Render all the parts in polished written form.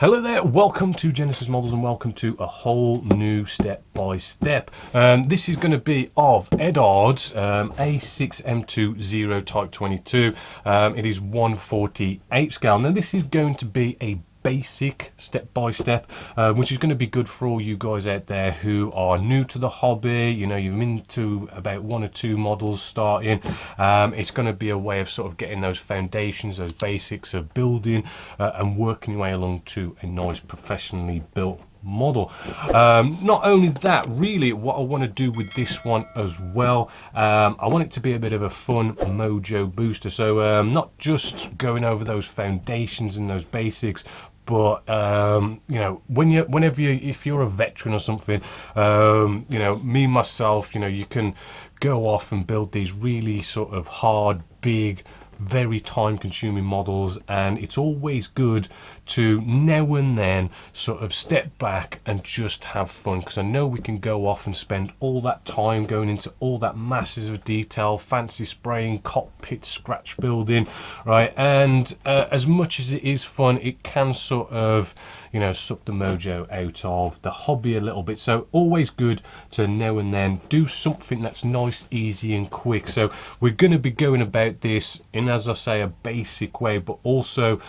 Hello there, welcome to Genesis Models and welcome to a whole new step-by-step. This is going to be of Eduard's A6M2 0 Type 22. It is 1/48 scale. Now this is going to be a basic step-by-step, which is going to be good for all you guys out there who are new to the hobby. You know, you're into about one or two models starting. It's going to be a way of sort of getting those foundations, those basics of building and working your way along to a nice professionally built model. Not only that, really what I want to do with this one as well, I want it to be a bit of a fun mojo booster. So not just going over those foundations and those basics, but you know, if you're a veteran or something, you know, me myself, you know, you can go off and build these really sort of hard, big, very time consuming models, and it's always good to now and then sort of step back and just have fun, because I know we can go off and spend all that time going into all that masses of detail, fancy spraying, cockpit scratch building, right? And as much as it is fun, it can sort of, you know, suck the mojo out of the hobby a little bit. So always good to now and then do something that's nice, easy and quick. So we're going to be going about this in, as I say, a basic way, but also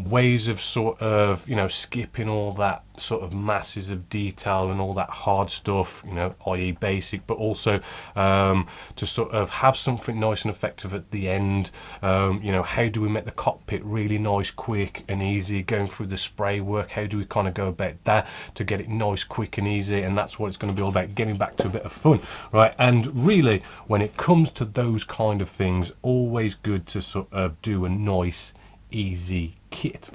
ways of sort of, you know, skipping all that sort of masses of detail and all that hard stuff, you know, i.e. basic, but also to sort of have something nice and effective at the end. You know, how do we make the cockpit really nice, quick and easy? Going through the spray work, how do we kind of go about that to get it nice, quick and easy? And that's what it's going to be all about, getting back to a bit of fun, right? And really, when it comes to those kind of things, always good to sort of do a nice, easy kit.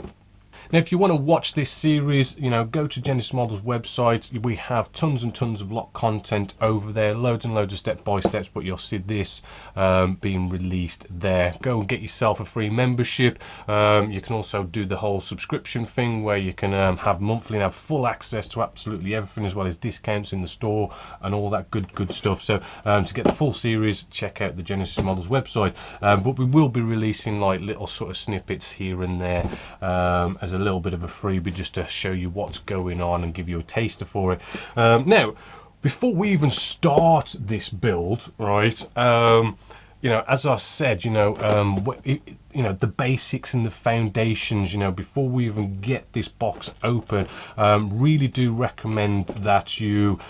Now, if you want to watch this series, you know, go to Genesis Models website. We have tons and tons of lot content over there, loads and loads of step-by-steps, but you'll see this being released there. Go and get yourself a free membership. You can also do the whole subscription thing where you can have monthly and have full access to absolutely everything, as well as discounts in the store and all that good stuff. So to get the full series, check out the Genesis Models website. But we will be releasing like little sort of snippets here and there as a little bit of a freebie, just to show you what's going on and give you a taster for it. Now, before we even start this build, right, you know, as I said, you know, you know, the basics and the foundations, you know, before we even get this box open, really do recommend that you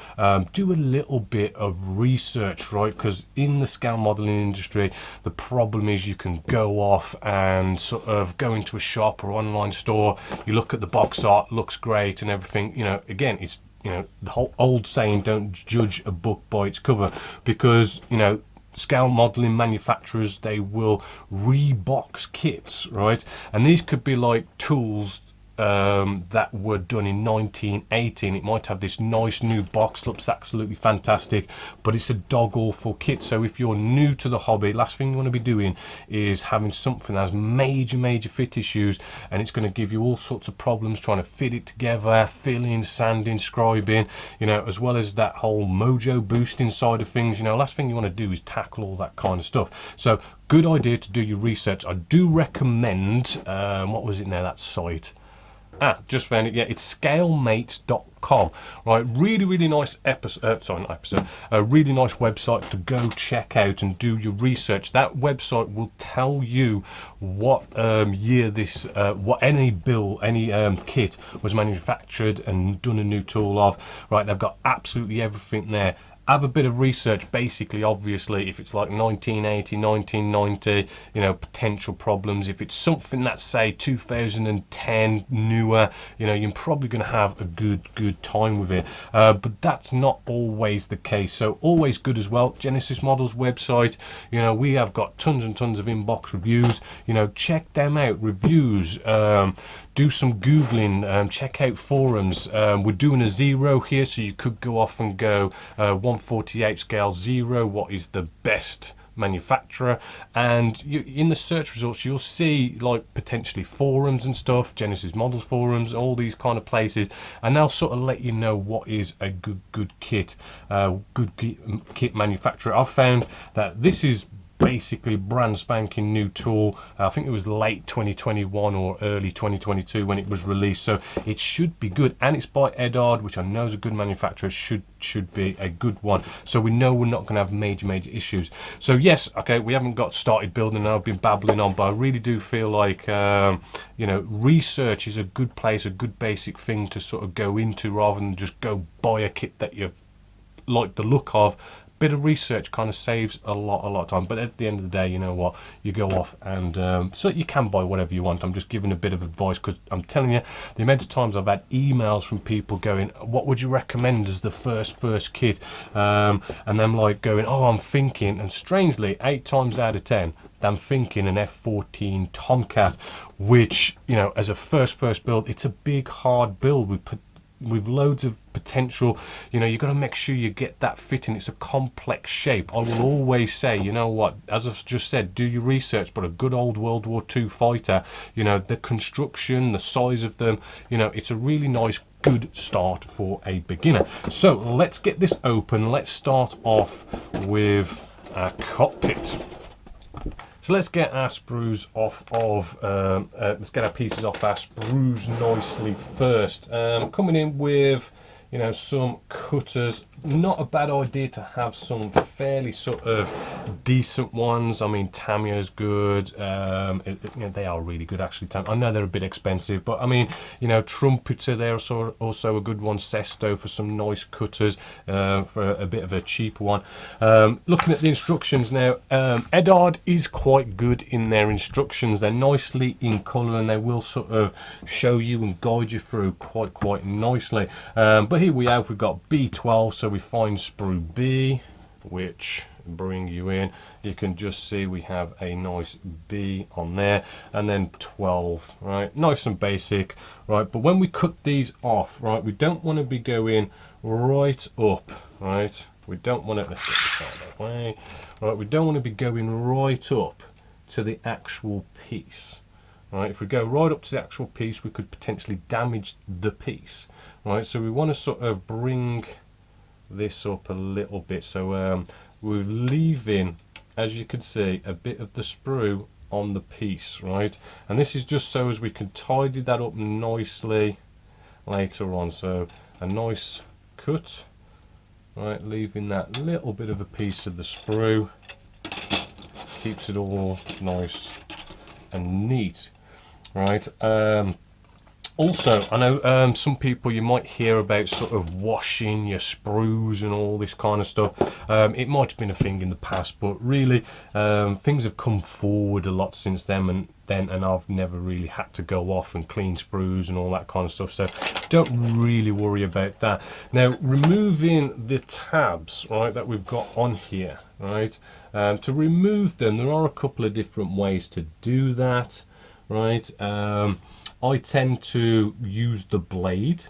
do a little bit of research, right? Because in the scale modeling industry, the problem is you can go off and sort of go into a shop or online store, you look at the box art, looks great and everything, you know, again, it's, you know, the whole old saying, don't judge a book by its cover, because, you know, scale modeling manufacturers, they will rebox kits, right? And these could be like tools that were done in 1918. It might have this nice new box, looks absolutely fantastic, but it's a dog awful kit. So if you're new to the hobby, last thing you want to be doing is having something that has major fit issues, and it's going to give you all sorts of problems trying to fit it together, filling, sanding, scribing, you know, as well as that whole mojo boosting side of things. You know, last thing you want to do is tackle all that kind of stuff. So good idea to do your research. I do recommend, what was it now, that site? Just found it. Yeah, it's scalemates.com. Right, really nice a really nice website to go check out and do your research. That website will tell you what year this, what any kit was manufactured and done a new tool of. Right, they've got absolutely everything there. Have a bit of research, basically, obviously, if it's like 1980, 1990, you know, potential problems. If it's something that's, say, 2010, newer, you know, you're probably going to have a good time with it. But that's not always the case. So always good as well. Genesis Models website, you know, we have got tons and tons of inbox reviews. You know, check them out, reviews. Do some Googling, check out forums. We're doing a 0 here, so you could go off and go 1/48 scale 0, what is the best manufacturer, and in the search results you'll see like potentially forums and stuff, Genesis Models forums, all these kind of places, and they'll sort of let you know what is a good kit manufacturer. I've found that this is basically brand spanking new tool. I think it was late 2021 or early 2022 when it was released, so it should be good, and it's by Eduard, which I know is a good manufacturer. Should be a good one, so we know we're not going to have major issues. So yes, okay, we haven't got started building and I've been babbling on, but I really do feel like you know, research is a good place, a good basic thing to sort of go into, rather than just go buy a kit that you like the look of. Bit of research kind of saves a lot of time, but at the end of the day, you know what, you go off and so you can buy whatever you want. I'm just giving a bit of advice, because I'm telling you, the amount of times I've had emails from people going, what would you recommend as the first kit, and them like going, oh, I'm thinking, and strangely 8 times out of 10 I'm thinking an F14 Tomcat, which, you know, as a first build, it's a big hard build with loads of potential. You know, you've got to make sure you get that fitting. It's a complex shape. I will always say, you know what, as I've just said, do your research, but a good old World War II fighter, you know, the construction, the size of them, you know, it's a really nice good start for a beginner. So let's get this open. Let's start off with our cockpit. So let's get our sprues off of, let's get our pieces off our sprues nicely first. Coming in with, you know, some cutters. Not a bad idea to have some fairly sort of decent ones. I mean, Tamiya's good. You know, they are really good actually. I know they're a bit expensive, but I mean, you know, Trumpeter, they're also a good one. Sesto for some nice cutters, for a bit of a cheaper one. Looking at the instructions now, Eduard is quite good in their instructions. They're nicely in colour, and they will sort of show you and guide you through quite nicely. But here we have, we've got B12, so we find sprue B, which bring you in, you can just see we have a nice B on there, and then 12, right, nice and basic, right. But when we cut these off, right, we don't want to be going right up, right, we don't want to, let's get this out of the way, right, we don't want to be going right up to the actual piece, right. If we go right up to the actual piece, we could potentially damage the piece, right. So we want to sort of bring this up a little bit, so we're leaving, as you can see, a bit of the sprue on the piece, right, and this is just so as we can tidy that up nicely later on. So a nice cut, right, leaving that little bit of a piece of the sprue, keeps it all nice and neat, right. Also, I know some people, you might hear about sort of washing your sprues and all this kind of stuff. It might have been a thing in the past, but really things have come forward a lot since then, and I've never really had to go off and clean sprues and all that kind of stuff, so don't really worry about that. Now, removing the tabs, right, that we've got on here, right, to remove them, there are a couple of different ways to do that, right. I tend to use the blade,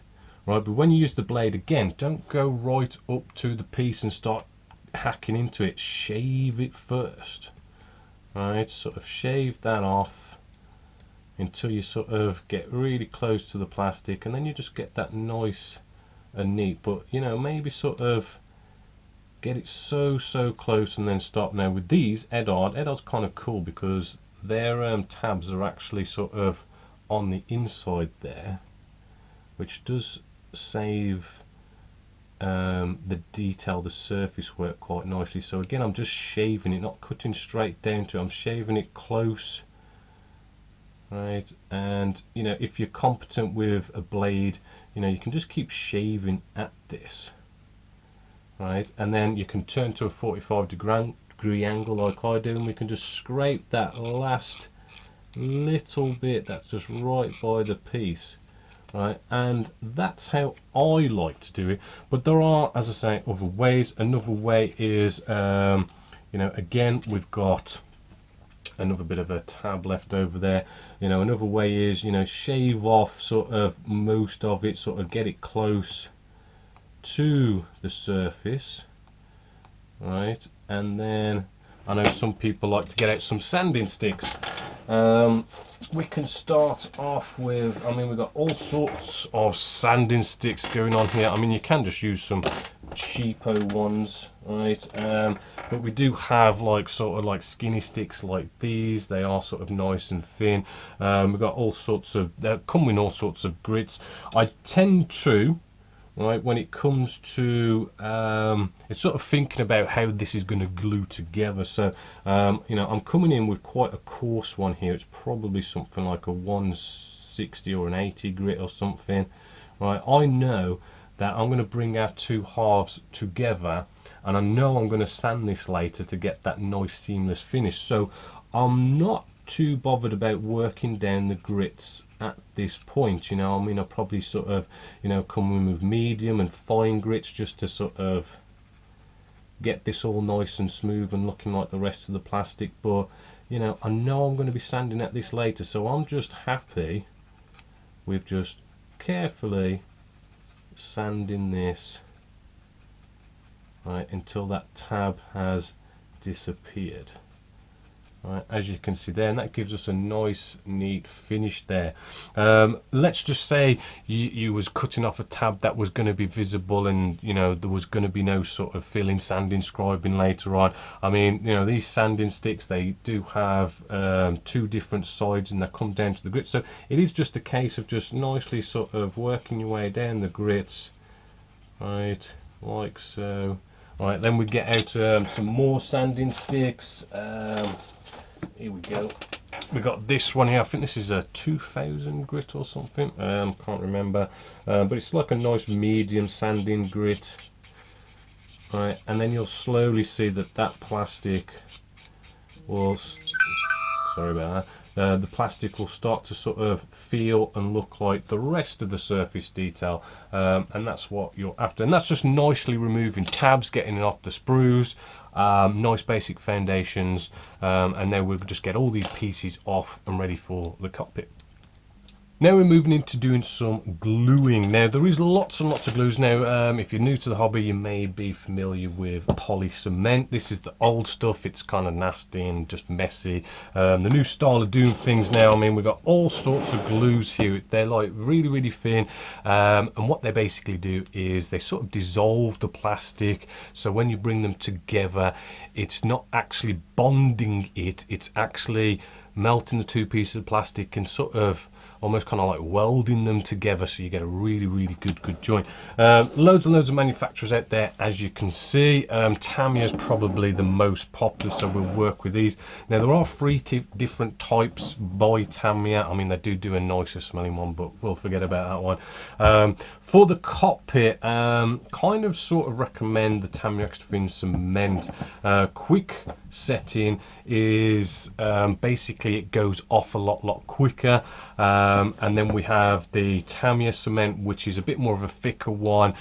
right, but when you use the blade, again, don't go right up to the piece and start hacking into it. Shave it first, right, sort of shave that off until you sort of get really close to the plastic, and then you just get that nice and neat. But, you know, maybe sort of get it so close and then stop. Now with these Eduard's kind of cool, because their tabs are actually sort of on the inside there, which does save the detail, the surface work quite nicely. So again, I'm just shaving it, not cutting straight down to it, I'm shaving it close, right. And you know, if you're competent with a blade, you know, you can just keep shaving at this, right, and then you can turn to a 45-degree angle like I do, and we can just scrape that last little bit that's just right by the piece, right, and that's how I like to do it. But there are, as I say, other ways. Another way is, you know, again, we've got another bit of a tab left over there. You know, another way is, you know, shave off sort of most of it, sort of get it close to the surface, right, and then I know some people like to get out some sanding sticks. We can start off with, I mean, we've got all sorts of sanding sticks going on here. I mean, you can just use some cheapo ones, right? But we do have like sort of like skinny sticks like these. They are sort of nice and thin. We've got all sorts of, they come with all sorts of grits. I tend to, right, when it comes to it's sort of thinking about how this is going to glue together. So you know, I'm coming in with quite a coarse one here. It's probably something like a 160 or an 80 grit or something, right? I know that I'm going to bring our two halves together, and I know I'm going to sand this later to get that nice seamless finish. So I'm not too bothered about working down the grits at this point. You know, I mean, I'll probably sort of, you know, come in with medium and fine grits just to sort of get this all nice and smooth and looking like the rest of the plastic. But you know I'm going to be sanding at this later, so I'm just happy with just carefully sanding this, right, until that tab has disappeared. Right, as you can see there, and that gives us a nice neat finish there. Let's just say you was cutting off a tab that was going to be visible, and you know there was going to be no sort of filling, sanding, scribing later on. I mean, you know, these sanding sticks, they do have two different sides and they come down to the grit, so it is just a case of just nicely sort of working your way down the grits, right, like so. Right, then we get out some more sanding sticks. Here we go. We got this one here. I think this is a 2000 grit or something. Can't remember. But it's like a nice medium sanding grit. Right, and then you'll slowly see that that plastic will. Sorry about that. The plastic will start to sort of feel and look like the rest of the surface detail, and that's what you're after. And that's just nicely removing tabs, getting it off the sprues. Nice basic foundations, and then we'll just get all these pieces off and ready for the cockpit. Now we're moving into doing some gluing. Now there is lots and lots of glues. Now if you're new to the hobby, you may be familiar with poly cement. This is the old stuff. It's kind of nasty and just messy. The new style of doing things now, I mean, we've got all sorts of glues here. They're like really thin, and what they basically do is they sort of dissolve the plastic, so when you bring them together, it's not actually bonding it, it's actually melting the two pieces of plastic and sort of almost kind of like welding them together, so you get a really good joint. Loads and loads of manufacturers out there, as you can see. Tamiya is probably the most popular, so we'll work with these. Now there are three different types by Tamiya. I mean, they do a nicer smelling one, but we'll forget about that one. For the cockpit, kind of sort of recommend the Tamiya Extra Thin Cement. Quick setting is basically it goes off a lot quicker, and then we have the Tamiya cement, which is a bit more of a thicker one.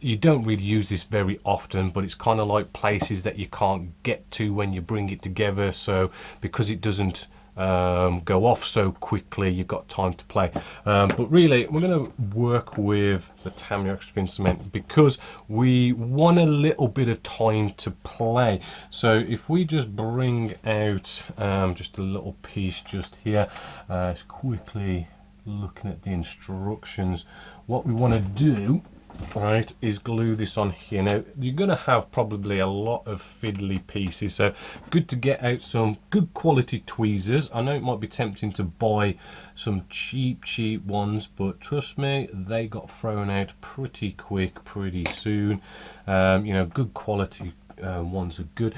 You don't really use this very often, but it's kind of like places that you can't get to when you bring it together, so because it doesn't go off so quickly, you've got time to play. But really we're going to work with the Tamiya Extra Thin Cement because we want a little bit of time to play. So if we just bring out just a little piece just here, quickly looking at the instructions, what we want to do, right, is glue this on here. Now you're going to have probably a lot of fiddly pieces, so good to get out some good quality tweezers. I know it might be tempting to buy some cheap ones, but trust me, they got thrown out pretty quick pretty soon. You know, good quality ones are good.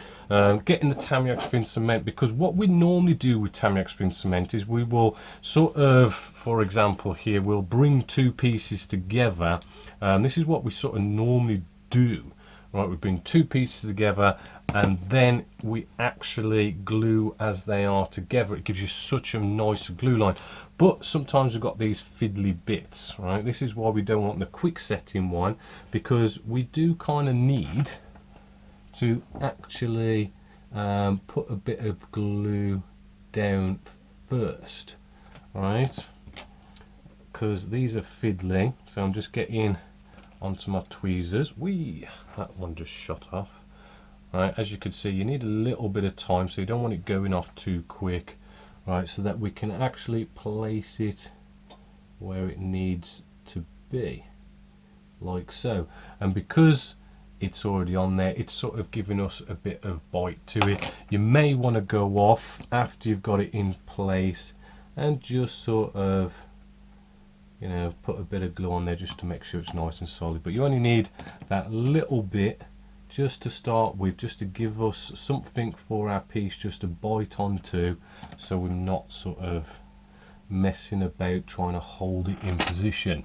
Getting the Tamiya Extra Thin Cement, because what we normally do with Tamiya Extra Thin Cement is we will sort of, for example here, we'll bring two pieces together. This is what we sort of normally do, right? We bring two pieces together and then we actually glue as they are together. It gives you such a nice glue line. But sometimes we've got these fiddly bits, right? This is why we don't want the quick setting one, because we do kind of need to actually put a bit of glue down first, right? Because these are fiddly, so I'm just getting onto my tweezers. That one just shot off. Right, as you can see, you need a little bit of time, so you don't want it going off too quick, right? So that we can actually place it where it needs to be. like so. And because it's already on there, it's sort of giving us a bit of bite to it. You may want to go off after you've got it in place and just sort of, you know, put a bit of glue on there just to make sure it's nice and solid. But you only need that little bit just to start with, just to give us something for our piece just to bite onto, so we're not sort of messing about trying to hold it in position.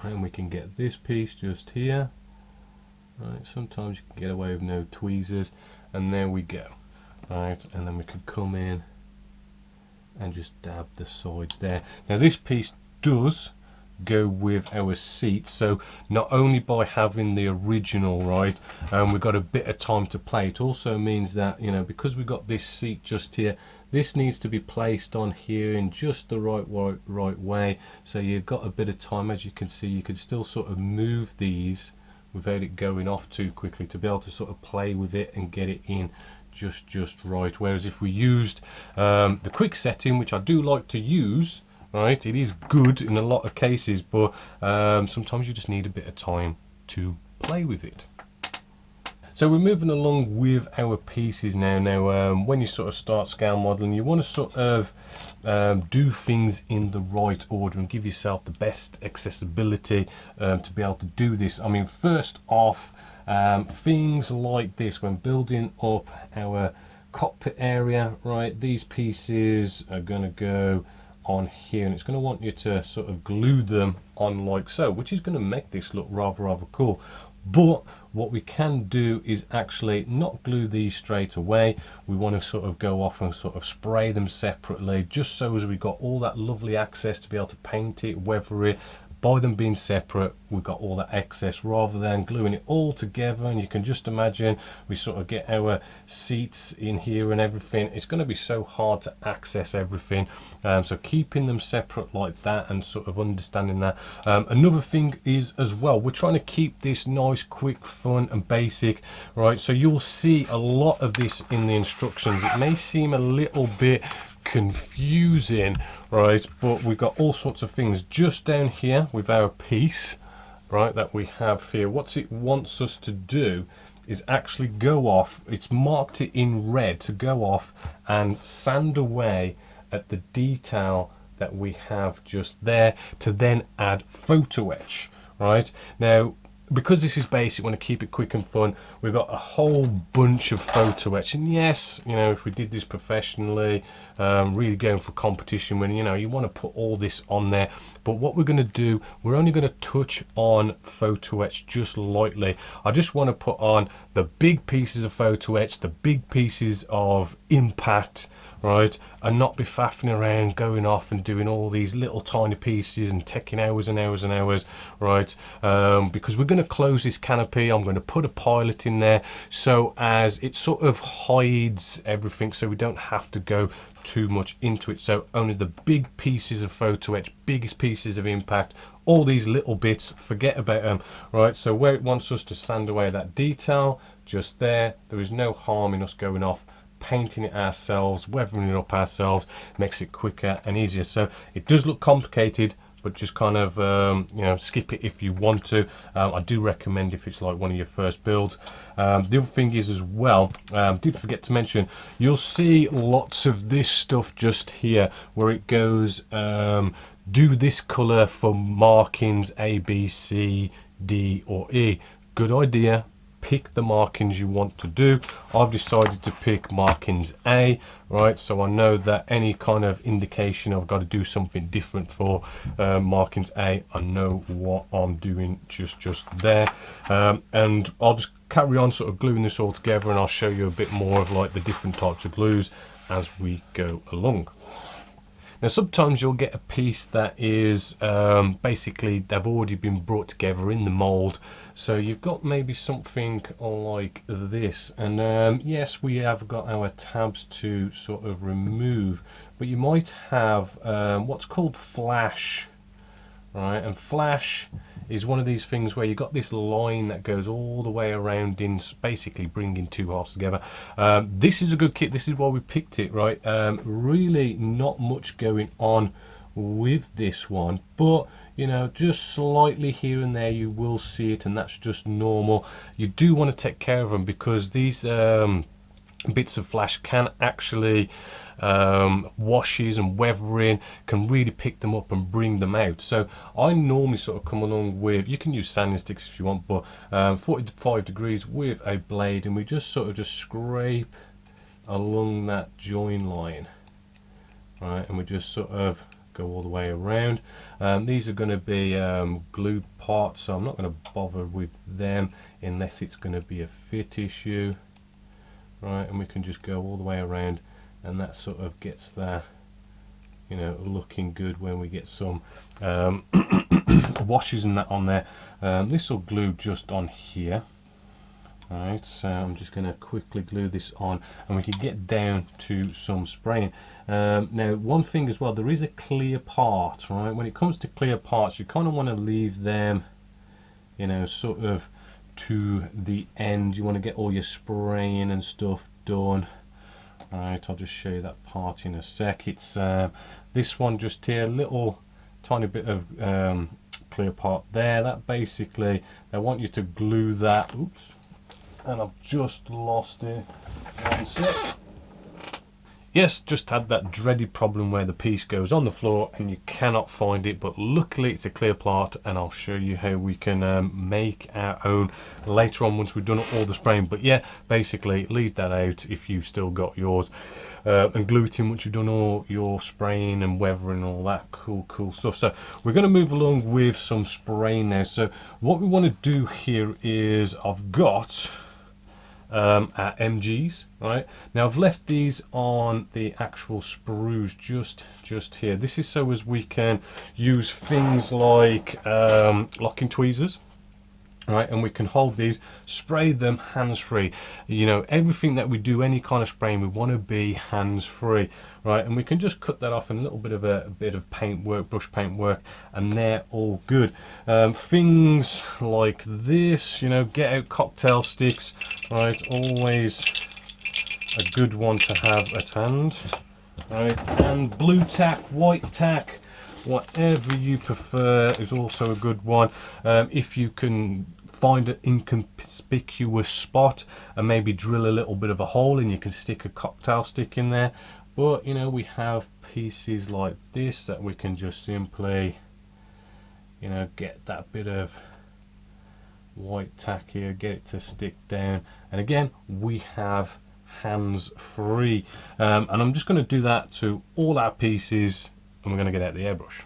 And we can get this piece just here. Right, sometimes you can get away with no tweezers, and there we go. Right, and then we could come in and just dab the sides there. Now this piece does go with our seat, so not only by having the original, right, we've got a bit of time to play, it also means that, you know, because we've got this seat just here, this needs to be placed on here in just the right way, so you've got a bit of time. As you can see, you can still sort of move these without it going off too quickly, to be able to sort of play with it and get it in just right. Whereas if we used the quick setting, which I do like to use, right, it is good in a lot of cases, but sometimes you just need a bit of time to play with it. So we're moving along with our pieces now. When you sort of start scale modeling, you want to sort of do things in the right order and give yourself the best accessibility to be able to do this. I mean, first off, things like this, when building up our cockpit area, right, these pieces are going to go on here, and it's going to want you to sort of glue them on like so, which is going to make this look rather cool. But what we can do is actually not glue these straight away. We want to sort of go off and sort of spray them separately, just so as we got all that lovely access to be able to paint it, weather it. By them being separate, we've got all that excess, rather than gluing it all together. And you can just imagine we sort of get our seats in here and everything. It's going to be so hard to access everything. So keeping them separate like that and sort of understanding that. Another thing is as well, we're trying to keep this nice, quick, fun and basic, right? So you'll see a lot of this in the instructions. It may seem a little bit confusing, right, but we've got all sorts of things just down here with our piece, right, that we have here. What it wants us to do is actually go off, it's marked it in red, to go off and sand away at the detail that we have just there, to then add photo etch, right? Now, because this is basic, we want to keep it quick and fun. We've got a whole bunch of photo etch, and yes, you know, if we did this professionally, really going for competition, when, you know, you want to put all this on there. But what we're going to do, we're only going to touch on photo etch just lightly. I just want to put on the big pieces of photo etch, the big pieces of impact, right, and not be faffing around going off and doing all these little tiny pieces and taking hours and hours and hours, right, because we're going to close this canopy. I'm going to put a pilot in there so as it sort of hides everything, so we don't have to go too much into it. So only the big pieces of photo etch, biggest pieces of impact, all these little bits, forget about them, right? So where it wants us to sand away that detail, just there is no harm in us going off, painting it ourselves, weathering it up ourselves, makes it quicker and easier. So it does look complicated, but just kind of you know, skip it if you want to. I do recommend if it's like one of your first builds. The other thing is as well, did forget to mention, you'll see lots of this stuff just here where it goes, do this color for markings A, B, C, D or E. Good idea. Pick the markings you want to do. I've decided to pick markings A, right, so I know that any kind of indication I've got to do something different for markings A, I know what I'm doing just there. And I'll just carry on sort of gluing this all together, and I'll show you a bit more of like the different types of glues as we go along. Now sometimes you'll get a piece that is basically they've already been brought together in the mold, so you've got maybe something like this, and yes, we have got our tabs to sort of remove, but you might have what's called flash, right? And flash is one of these things where you got this line that goes all the way around in basically bringing two halves together. This is a good kit, this is why we picked it, right? Really not much going on with this one, but you know, just slightly here and there you will see it, and that's just normal. You do want to take care of them because these bits of flash can actually washes and weathering can really pick them up and bring them out. So I normally sort of come along with, you can use sanding sticks if you want, but 45 degrees with a blade, and we just sort of just scrape along that join line, right, and we just sort of go all the way around. These are going to be glued parts, so I'm not going to bother with them unless it's going to be a fit issue, right, and we can just go all the way around, and that sort of gets that, you know, looking good when we get some washes and that on there. This will glue just on here. Alright, so I'm just going to quickly glue this on, and we can get down to some spraying. Now, one thing as well, there is a clear part, right? When it comes to clear parts, you kind of want to leave them, you know, sort of to the end. You want to get all your spraying and stuff done. Alright, I'll just show you that part in a sec. It's this one just here, little tiny bit of clear part there. That basically, they want you to glue that. Oops. And I've just lost it. One sec. Yes, just had that dreaded problem where the piece goes on the floor and you cannot find it, but luckily it's a clear part, and I'll show you how we can make our own later on once we've done all the spraying. But yeah, basically leave that out if you've still got yours, and glue it in once you've done all your spraying and weathering and all that cool stuff. So we're going to move along with some spraying now. So what we want to do here is, I've got our MGs, right? Now I've left these on the actual sprues just here. This is so as we can use things like locking tweezers, right, and we can hold these, spray them hands-free. You know, everything that we do, any kind of spraying, we want to be hands-free, right, and we can just cut that off in a little bit of paint work, brush paint work, and they're all good. Things like this, you know, get out cocktail sticks, right, always a good one to have at hand, right, and blue tack, white tack, whatever you prefer is also a good one. If you can find an inconspicuous spot and maybe drill a little bit of a hole, and you can stick a cocktail stick in there. But you know, we have pieces like this that we can just simply, you know, get that bit of white tack here, get it to stick down, and again we have hands free. And I'm just going to do that to all our pieces, and we're going to get out the airbrush.